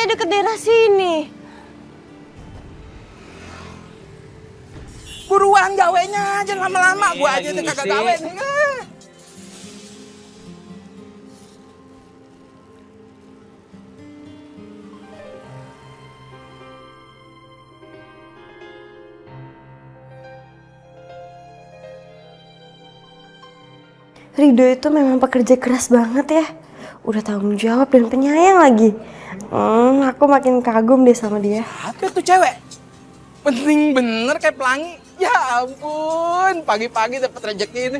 katanya deket daerah sini. Buruan gawenya, jangan lama-lama. Gua aja tuh kagak gawe nih. Ridho itu memang pekerja keras banget ya. Udah tanggung jawab dan penyayang lagi. Aku makin kagum deh sama dia. Apa tuh cewek? Penting bener kayak pelangi. Ya ampun, pagi-pagi dapat rezeki ini.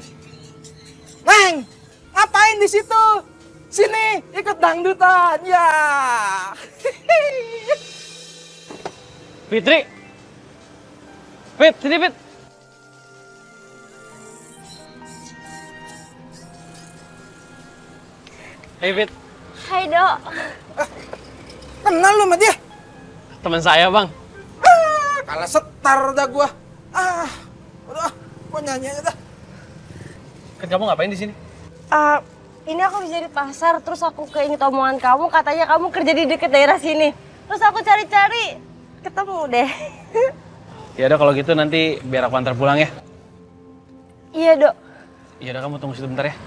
Neng, ngapain di situ? Sini, ikut dangdutan. Ya. Fitri! Fit, sini Fit! Hey Fit, Hai Dok. Kenal lu sama dia? teman saya bang. Kalah setar dah gua. Udah, gua nyanyi aja dah. Kan kamu ngapain di sini? Ini aku kerja di pasar, terus aku keinget omongan kamu, katanya kamu kerja di deket daerah sini. Terus aku cari-cari, ketemu deh. Ya udah kalau gitu nanti biar aku antar pulang ya. Iya Dok. Ya udah kamu tunggu situ bentar ya.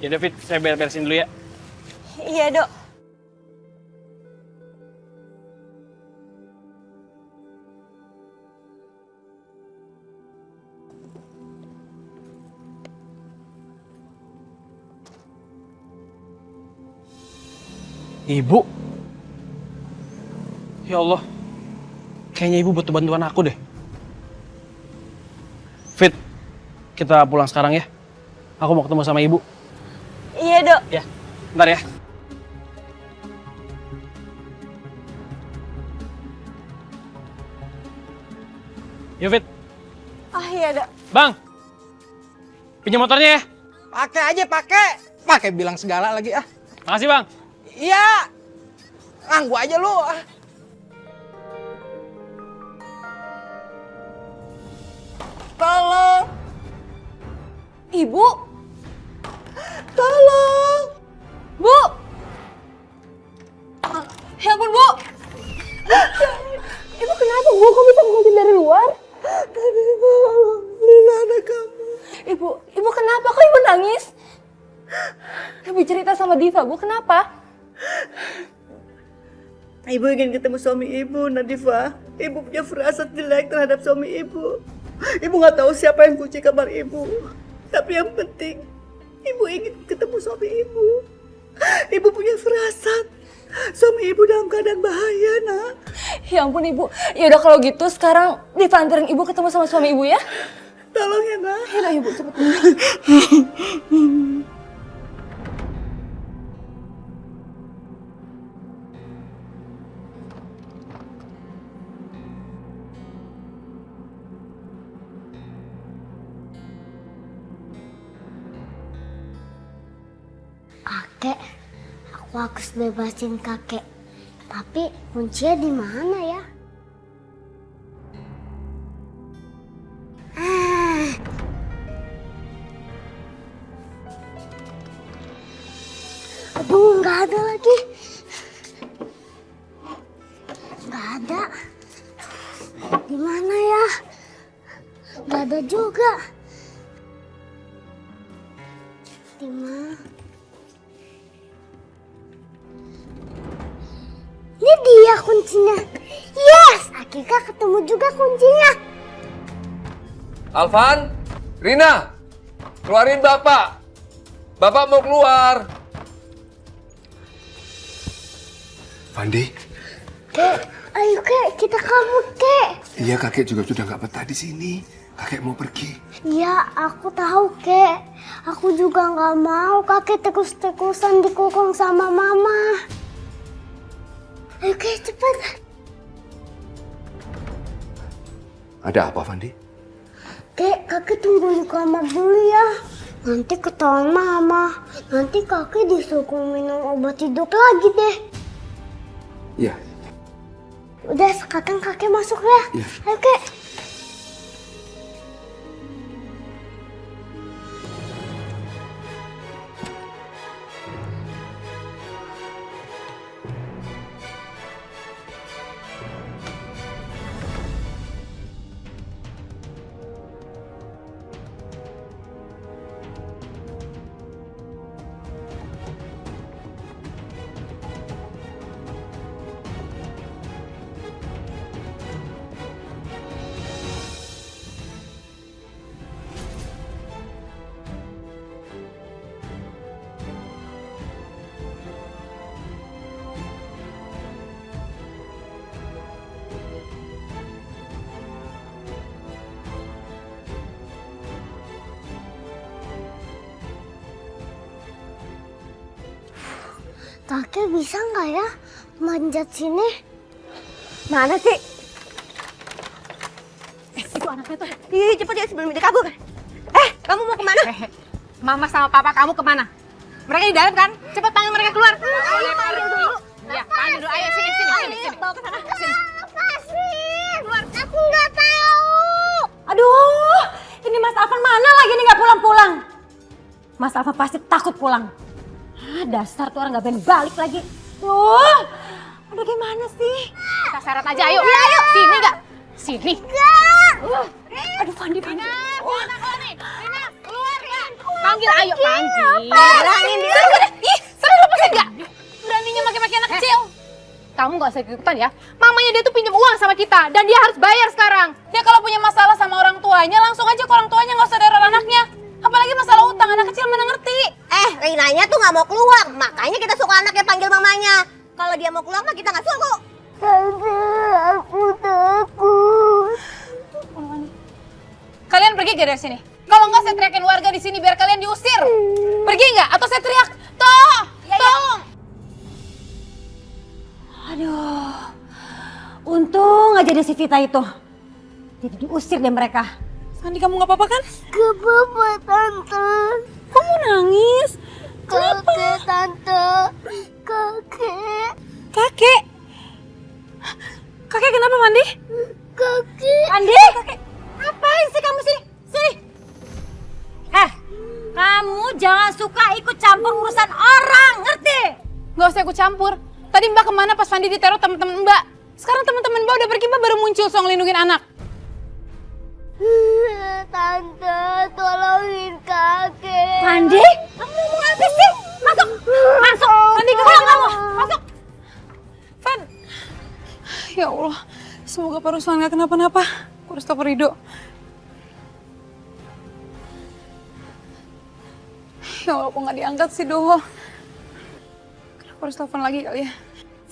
Ya udah Fit, saya beresin dulu ya. Iya Dok. Ibu? Ya Allah, kayaknya ibu butuh bantuan aku deh. Fit, kita pulang sekarang ya. Aku mau ketemu sama ibu. Iya Dok. Ya, bentar ya. Yuk Fit. Iya Dok. Bang, pinjam motornya ya. Pakai aja, pakai. Pakai bilang segala lagi ah. Makasih bang. Iya. Ganggu aja lu. Tolong. Ibu? Tolong. Bu! Ya ampun Bu! Ibu kenapa Bu? Kok bisa ngikutin dari luar? Tapi alhamdulillah ada kamu. Ibu kenapa? Kok Ibu nangis? Ibu cerita sama Diva, Bu, kenapa? Ibu ingin ketemu suami ibu, Nadifa. Ibu punya firasat jelek terhadap suami ibu. Ibu nggak tahu siapa yang kunci kamar ibu. Tapi yang penting, ibu ingin ketemu suami ibu. Ibu punya firasat. Suami ibu dalam keadaan bahaya, nak. Ya ampun Ibu. Ya udah kalau gitu sekarang Diva anterin Ibu ketemu sama suami Ibu ya. Tolong ya, nak. Ya udah Ibu, cepet. Kakek, aku harus bebasin kakek. Tapi kuncinya di mana ya? Aduh, nggak ada lagi. Nggak ada. Di mana ya? Nggak ada juga. Di mana? Ini dia kuncinya. Yes, akhirnya ketemu juga kuncinya. Alvan, Rina, keluarin Bapak. Bapak mau keluar. Fandi? Kek, ayo kek, kita kabur kek. Iya, kakek juga sudah nggak betah di sini. Kakek mau pergi. Ya, aku tahu kek. Aku juga nggak mau kakek terus-terusan dikurung sama mama. Ayo kek, cepat. Ada apa, Fandi? Kek, kakek tunggu di kamar dulu ya. Nanti ketahuan mama. Nanti kakek disuruh minum obat tidur lagi deh. Iya. Udah, sekarang kakek masuk ya. Iya. Ayo, Kek. Kakek bisa nggak ya manjat sini? Mana sih? Itu anaknya tuh. Ih, cepet ya sebelum dia kabur. Kamu mau kemana? Mama sama papa kamu kemana? Mereka di dalam kan? Cepat panggil mereka keluar. Ayo panggil dulu. Ya, panggil dulu. Ayo, sini. Ayo, bawa ke sana. Kasih. Aku nggak tahu. Aduh, ini Mas Alvan mana lagi nih nggak pulang-pulang? Mas Alvan pasti takut pulang. Dasar tuh orang nggak berani balik lagi. Aduh gimana sih? Kita seret aja, ayo. Iya, ayo. Sini nggak? Sini. Aduh, Fandi. Rina, keluar ya. Panggil, ayo panggil. Bilangin dia. Ih, sering lepasin nggak? Beraninya maki-maki anak kecil. Kamu nggak usah ikutan ya. Mamanya dia tuh pinjam uang sama kita dan dia harus bayar sekarang. Dia kalau punya masalah sama orang tuanya langsung aja ke orang tuanya, nggak usah teror anaknya. Apalagi masalah utang, anak kecil mana ngerti. Rinanya tuh nggak mau keluar, makanya kita suka anaknya panggil mamanya. Kalau dia mau keluar mah kita nggak suruh. Tante, aku takut. Kalian pergi gak dari sini? Kalau nggak saya teriakin warga di sini biar kalian diusir. Pergi nggak? Atau saya teriak, tolong. Aduh, untung aja ada si Vita itu. Jadi diusir deh mereka. Sandi, kamu nggak apa-apa kan? Gak apa-apa, Tante. Kamu nangis? Kakek, Tante. Kakek. Kakek? Kakek kenapa, Mandi? Kakek. Andi? Kakek. Ngapain sih kamu sini? Sini. Kamu jangan suka ikut campur urusan orang, ngerti? Gak usah ikut campur. Tadi Mbak kemana pas Fandi diteror teman-teman Mbak? Sekarang teman-teman Mbak udah pergi, Mbak baru muncul soal ngelindungin anak. Tante, tolongin kakek. Fandi? Kamu ngomong apa sih? Masuk! Fandi, keluar kamu! Masuk! Fan! Ya Allah, semoga Pak Ruslan gak kenapa-napa. Aku harus telepon Rido. Ya Allah, kok gak diangkat sih, Doho? Kenapa harus telepon lagi kali ya?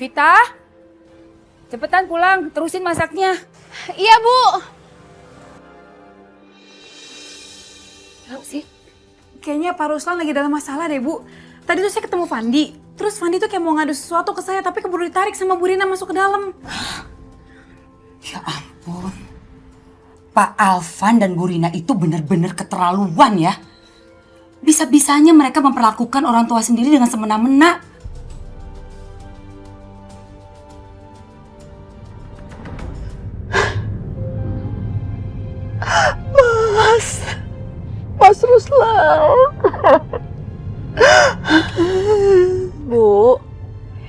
Vita, cepetan pulang, terusin masaknya. Iya, Bu. Tahu sih, kayaknya Pak Ruslan lagi dalam masalah deh, Bu. Tadi tuh saya ketemu Fandi. Terus Fandi tuh kayak mau ngadu sesuatu ke saya, tapi keburu ditarik sama Bu Rina masuk ke dalam. Ya ampun. Pak Alvan dan Bu Rina itu benar-benar keterlaluan ya. Bisa-bisanya mereka memperlakukan orang tua sendiri dengan semena-mena. Mas Ruslan. Bu,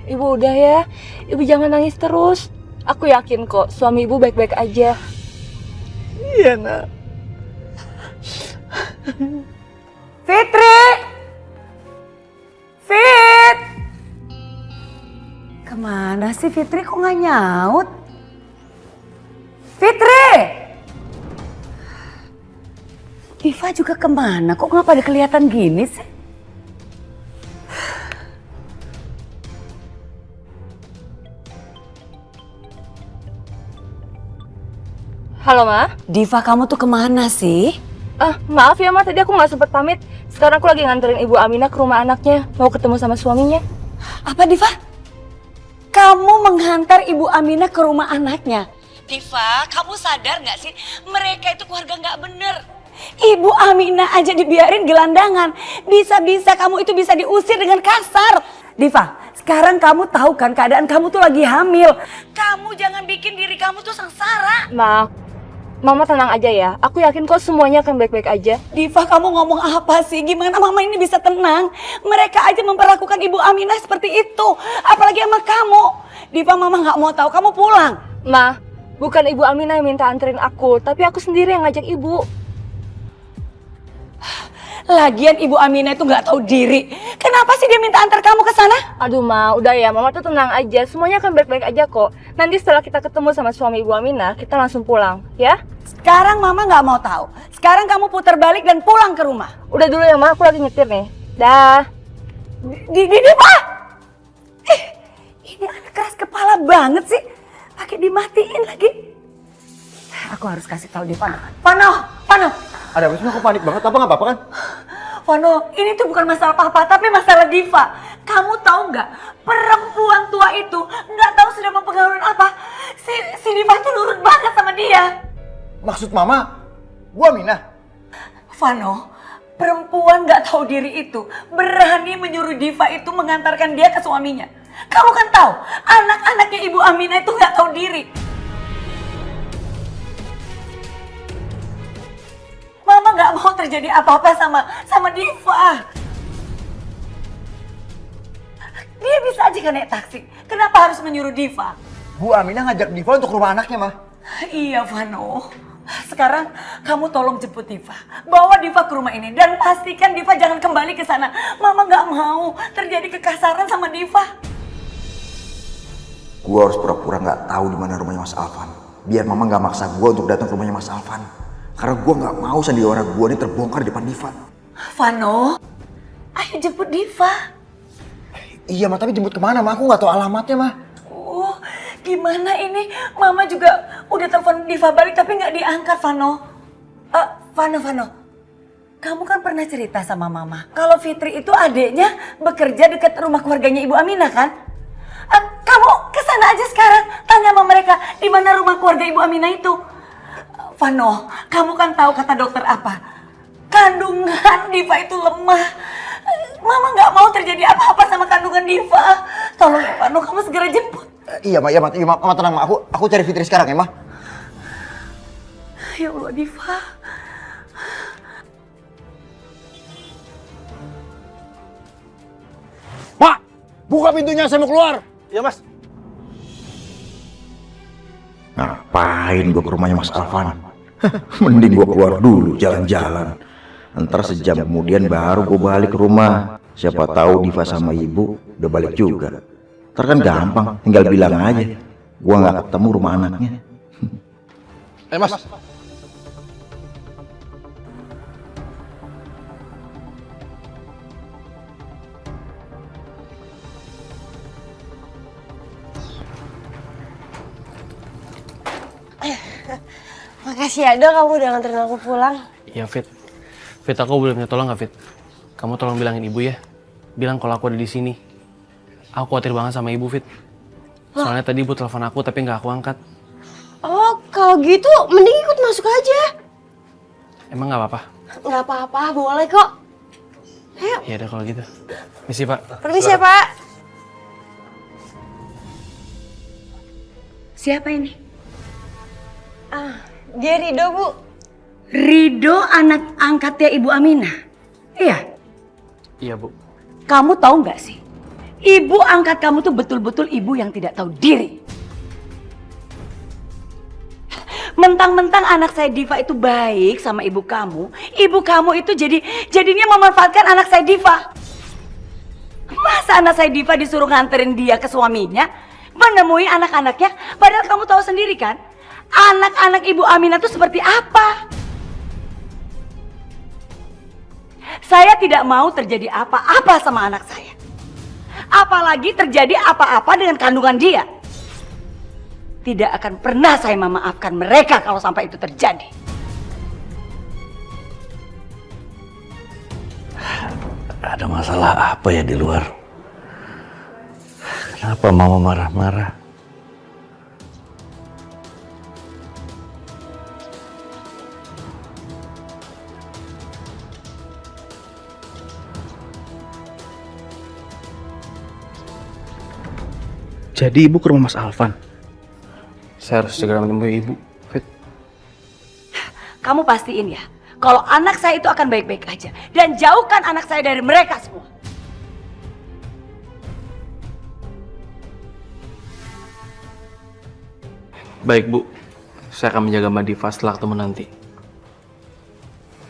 Ibu udah ya. Ibu jangan nangis terus. Aku yakin kok suami Ibu baik-baik aja. Iya, Nak. Fitri! Fit! Kemana sih Fitri? Kok nggak nyaut? Fitri! Diva juga kemana? Kok nggak pada kelihatan gini sih? Halo, Ma. Diva, kamu tuh kemana sih? Maaf ya, Ma. Tadi aku nggak sempat pamit. Sekarang aku lagi nganterin Ibu Aminah ke rumah anaknya. Mau ketemu sama suaminya. Apa, Diva? Kamu menghantar Ibu Aminah ke rumah anaknya? Diva, kamu sadar nggak sih? Mereka itu keluarga nggak bener. Ibu Aminah aja dibiarin gelandangan. Bisa-bisa kamu itu bisa diusir dengan kasar. Diva, sekarang kamu tahu kan keadaan kamu tuh lagi hamil. Kamu jangan bikin diri kamu tuh sengsara. Mama tenang aja ya. Aku yakin kok semuanya akan baik-baik aja. Diva, kamu ngomong apa sih? Gimana mama ini bisa tenang? Mereka aja memperlakukan Ibu Aminah seperti itu. Apalagi sama kamu. Diva, mama nggak mau tahu. Kamu pulang. Ma, bukan Ibu Aminah yang minta anterin aku, tapi aku sendiri yang ngajak Ibu. Lagian Ibu Aminah itu nggak tahu diri. Kenapa sih dia minta antar kamu ke sana? Aduh Ma, udah ya, Mama tuh tenang aja. Semuanya akan baik-baik aja kok. Nanti setelah kita ketemu sama suami Ibu Aminah, kita langsung pulang, ya? Sekarang mama nggak mau tahu. Sekarang kamu putar balik dan pulang ke rumah. Udah dulu ya Ma, aku lagi nyetir nih. Dah. Diva! Ini anak keras kepala banget sih. Pakai dimatiin lagi. Aku harus kasih tahu Diva. Vano! Ada apa sih? Aku panik banget. Apa nggak apa-apa kan? Vano, ini tuh bukan masalah papa, tapi masalah Diva. Kamu tahu nggak? Perempuan tua itu nggak tahu sudah mempengaruhi apa. Si Diva tuh nurut banget sama dia. Maksud mama, gua Aminah. Vano, perempuan nggak tahu diri itu berani menyuruh Diva itu mengantarkan dia ke suaminya. Kamu kan tahu, anak-anaknya Ibu Aminah itu nggak tahu diri. Mama nggak mau terjadi apa-apa sama Diva. Dia bisa aja kan naik taksi. Kenapa harus menyuruh Diva? Bu Aminah ngajak Diva untuk rumah anaknya, mah. Iya, Vano. Sekarang kamu tolong jemput Diva. Bawa Diva ke rumah ini dan pastikan Diva jangan kembali ke sana. Mama nggak mau terjadi kekasaran sama Diva. Gua harus pura-pura nggak tahu di mana rumahnya Mas Alvan. Biar mama nggak maksa gua untuk datang ke rumahnya Mas Alvan. Karena gua nggak mau sandiwara gua ini terbongkar di depan Diva. Vano, ayo jemput Diva. Iya, mah tapi jemput kemana, mah? Aku nggak tahu alamatnya, mah. Gimana ini? Mama juga udah telepon Diva balik tapi nggak diangkat, Vano. Vano. Kamu kan pernah cerita sama Mama kalau Fitri itu adiknya bekerja dekat rumah keluarganya Ibu Aminah kan? Kamu kesana aja sekarang, tanya sama mereka di mana rumah keluarga Ibu Aminah itu. Vano, kamu kan tahu kata dokter apa? Kandungan Diva itu lemah. Mama nggak mau terjadi apa-apa sama kandungan Diva. Tolong ya Vano, kamu segera jemput. Iya, mah tenang, mah. Aku cari Fitri sekarang ya, mah. Ya Allah, Diva. Pak, buka pintunya, saya mau keluar. Iya Mas. Ngapain gua ke rumahnya Mas Alvan? Mending gua keluar dulu jalan-jalan. Ntar sejam kemudian baru gua balik ke rumah. Siapa tahu Diva sama ibu udah balik juga. Ntar kan gampang, tinggal bilang aja gua nggak ketemu rumah anaknya. Mas. Makasih ya dok, kamu udah nganterin aku pulang. Iya Fit. Fit, aku boleh minta tolong nggak Fit? Kamu tolong bilangin ibu ya. Bilang kalau aku ada di sini. Aku khawatir banget sama ibu Fit. Soalnya tadi ibu telepon aku tapi nggak aku angkat. Oh, kalau gitu mending ikut masuk aja. Emang nggak apa-apa? Nggak apa-apa, boleh kok. Ayo. Ya udah kalau gitu. Misi Pak. Permisi ya Pak. Siapa ini? Dia Rido, Bu. Rido, anak angkatnya Ibu Aminah. Iya. Iya Bu. Kamu tahu nggak sih? Ibu angkat kamu tuh betul-betul ibu yang tidak tahu diri. Mentang-mentang anak saya Diva itu baik sama ibu kamu itu jadinya memanfaatkan anak saya Diva. Masa anak saya Diva disuruh nganterin dia ke suaminya, menemui anak-anaknya, padahal kamu tahu sendiri kan, anak-anak Ibu Aminah itu seperti apa. Saya tidak mau terjadi apa-apa sama anak saya. Apalagi terjadi apa-apa dengan kandungan dia. Tidak akan pernah saya memaafkan mereka kalau sampai itu terjadi. Ada masalah apa ya di luar? Kenapa mama marah-marah? Jadi ibu ke rumah Mas Alvan. Saya harus segera menemui ibu, Fit. Kamu pastiin ya, kalau anak saya itu akan baik-baik aja. Dan jauhkan anak saya dari mereka semua. Baik, Bu. Saya akan menjaga Mbak Diva setelah ketemu nanti.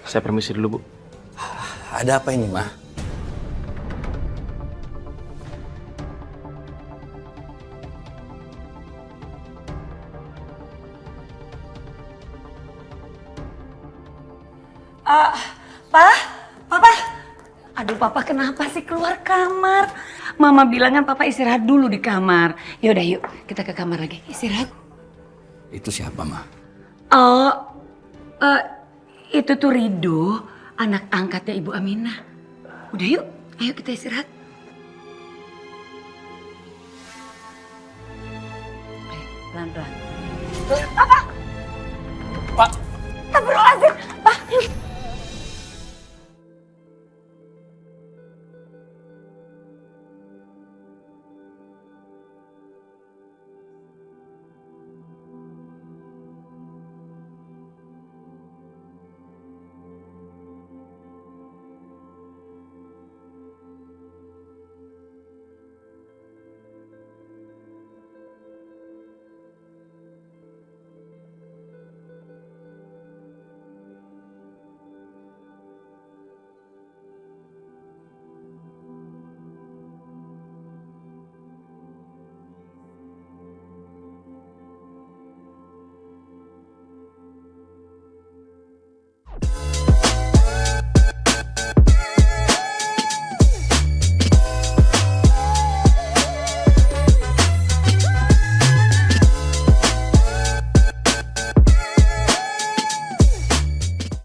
Saya permisi dulu, Bu. Ada apa ini, Ma? Papa. Aduh, Papa kenapa sih keluar kamar? Mama bilang kan Papa istirahat dulu di kamar. Yaudah yuk, kita ke kamar lagi. Istirahat. Itu siapa, Ma? Oh, itu tuh Rido, anak angkatnya Ibu Aminah. Udah yuk, ayo kita istirahat. Ayo, pelan-pelan. Papa! Pak! Astagfirullahaladzim! Pak!